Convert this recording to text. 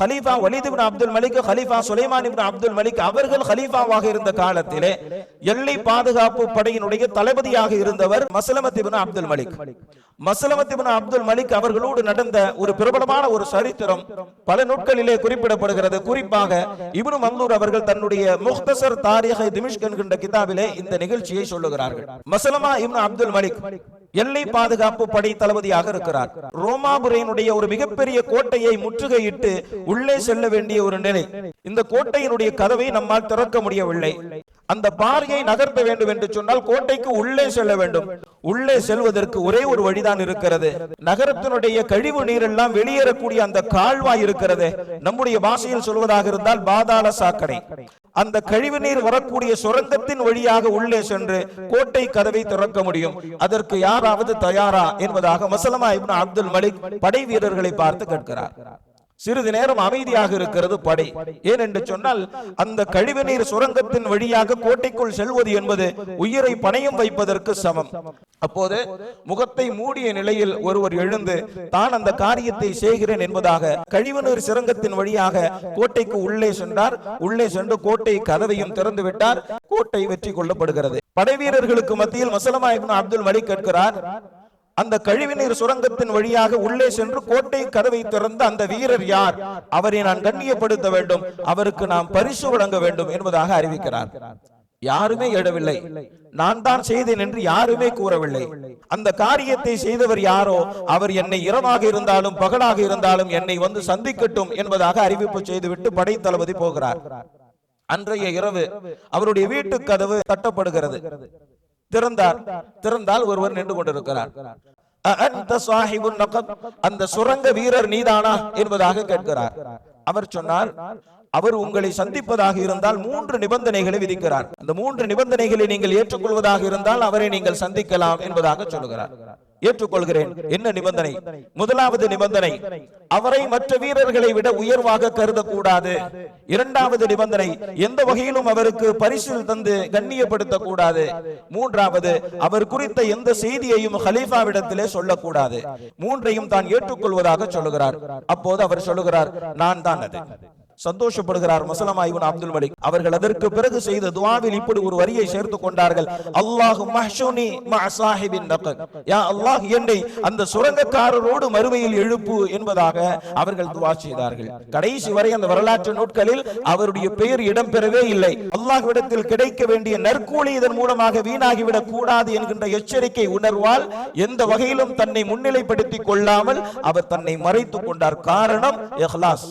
ஹலீஃபா வலீத் இப்னு அப்துல் மலிக், ஹலீஃபா சுலைமான் இப்னு அப்துல் மலிக் அவர்கள் ஹலீஃபாவாக இருந்த காலத்திலே எல்லை பாதுகாப்பு படையினுடைய தளபதியாக இருந்தவர் மஸ்லமத் இப்னு அப்துல் மலிக். மஸ்லமத் இப்னு அப்துல் மலிக் அவர்களோடு நடந்த ஒரு பிரபலமான ஒரு சரித்திரம் பல நூட்களிலே குறிப்பிடப்படுகிறது. குறிப்பாக இப்னு மந்தூர் அவர்கள் தன்னுடைய முக்தசர் தாரீஹ் திமிஷ்க் என்கின்ற கிதாபிலே இந்த நிகழ்ச்சியை சொல்லுகிறார்கள். மஸ்லமா இப்னு அப்துல் மலிக் எல்லை பாதுகாப்பு படை தளபதியாக இருக்கிறார். ரோமாபுரியினுடைய ஒரு மிகப்பெரிய கோட்டையை முற்றுகையிட்டு உள்ளே செல்ல வேண்டிய ஒரு நிலை. இந்த கோட்டையினுடைய கதவை நம்மால் திறக்க முடியவில்லை. அந்த பாறையை நகர்த்த வேண்டும் என்று சொன்னால் கோட்டைக்கு உள்ளே செல்ல வேண்டும். உள்ளே செல்வதற்கு ஒரே ஒரு வழிதான் இருக்கிறது. நகரத்தினுடைய கழிவு நீர் எல்லாம் வெளியேறக்கூடிய அந்த கால்வாய் இருக்கிறது. நம்முடைய பாஷையில் சொல்வதாக இருந்தால் பாதாள சாக்கடை. அந்த கழிவு நீர் வரக்கூடிய சுரங்கத்தின் வழியாக உள்ளே சென்று கோட்டை கதவை திறக்க முடியும். அதற்கு யாராவது தயாரா என்பதாக மஸ்லமா இப்னு அப்துல் மலிக் படை வீரர்களை பார்த்து கேட்கிறார். சிறிது நேரம் அமைதியாக இருக்கிறது படை. ஏன் என்று சொன்னால் அந்த கழிவுநீர் சுரங்கத்தின் வழியாக கோட்டைக்குள் செல்வது என்பது உயிரை பணயம் வைப்பதற்கு சமம். அப்போது முகத்தை மூடிய நிலையில் ஒருவர் எழுந்து தான் அந்த காரியத்தை செய்கிறேன் என்பதாக கழிவுநீர் சுரங்கத்தின் வழியாக கோட்டைக்கு உள்ளே சென்றார். உள்ளே சென்று கோட்டை கதவையும் திறந்து விட்டார். கோட்டை வெற்றி கொள்ளப்படுகிறது. படை வீரர்களுக்கு மத்தியில் மஸ்லமா இப்னு அப்துல் மலிக் கேட்கிறார், அந்த கழிவுநீர் சுரங்கத்தின் வழியாக உள்ளே சென்று கோட்டை கதவை திறந்த அந்த வீரர் யார்? அவரை நான் கண்ணியப்படுத்த வேண்டும், அவருக்கு நாம் பரிசு வழங்க வேண்டும் என்பதாக அறிவிக்கிறார். யாருமே எழவில்லை. நான் தான் செய்தேன் என்று யாருமே கூறவில்லை. அந்த காரியத்தை செய்தவர் யாரோ அவர் என்னை இரவாக இருந்தாலும் பகலாக இருந்தாலும் என்னை வந்து சந்திக்கட்டும் என்பதாக அறிவிப்பு செய்துவிட்டு படை தளபதி போகிறார். அன்றைய இரவு அவருடைய வீட்டு கதவு தட்டப்படுகிறது. திறந்தால் ஒருவர் நின்று கொண்டிருக்கிறார். அந்த சுரங்க வீரர் நீதானா என்பதாக கேட்கிறார். அவர் சொன்னார், அவர் உங்களை சந்திப்பதாக இருந்தால் 3 நிபந்தனைகளை விதிக்கிறார். அந்த 3 நிபந்தனைகளை நீங்கள் ஏற்றுக்கொள்வதாக இருந்தால் அவரை நீங்கள் சந்திக்கலாம் என்பதாக சொல்லுகிறார். ஏற்றுக்கொள்கிறேன். என்ன நிபந்தனை? முதலாவது நிபந்தனை, அவரை மற்ற வீரர்களை விட உயர்வாக கருதக்கூடாது. இரண்டாவது நிபந்தனை, எந்த வகையிலும் அவருக்கு பரிசில் தந்து கண்ணியப்படுத்த கூடாது. மூன்றாவது, அவர் குறித்த எந்த செய்தியையும் ஹலீஃபாவிடத்திலே சொல்லக்கூடாது. 3ஐயும் தான் ஏற்றுக்கொள்வதாக சொல்லுகிறார். அப்போது அவர் சொல்லுகிறார், நான் தான் அது. சந்தோஷப்படுகிறார் மஸ்லமா இப்னு அப்துல் மலிக் அவர்கள். அதற்கு பிறகு செய்த துஆவில் இப்படி ஒரு வரியை சேர்த்துக் கொண்டார்கள், அல்லாஹு மஹ்ஷுனி மஅ ஸாஹிபின் நக்த், யா அல்லாஹ் என்னை அந்த சுரங்கக்காரரோடு மறுமையில் எழுப்பு என்பதாக அவர்கள் துஆ செய்தார்கள். கடைசி வரை அந்த வரலாற்று நூட்களில் அவருடைய பெயர் இடம்பெறவே இல்லை. அல்லாஹ்விடத்தில் கிடைக்க வேண்டிய நற்கூலி இதன் மூலமாக வீணாகிவிடக் கூடாது என்கின்ற எச்சரிக்கை உணர்வால் எந்த வகையிலும் தன்னை முன்னிலைப்படுத்திக் கொள்ளாமல் அவர் தன்னை மறைத்துக் கொண்டார். காரணம் இஹ்லாஸ்.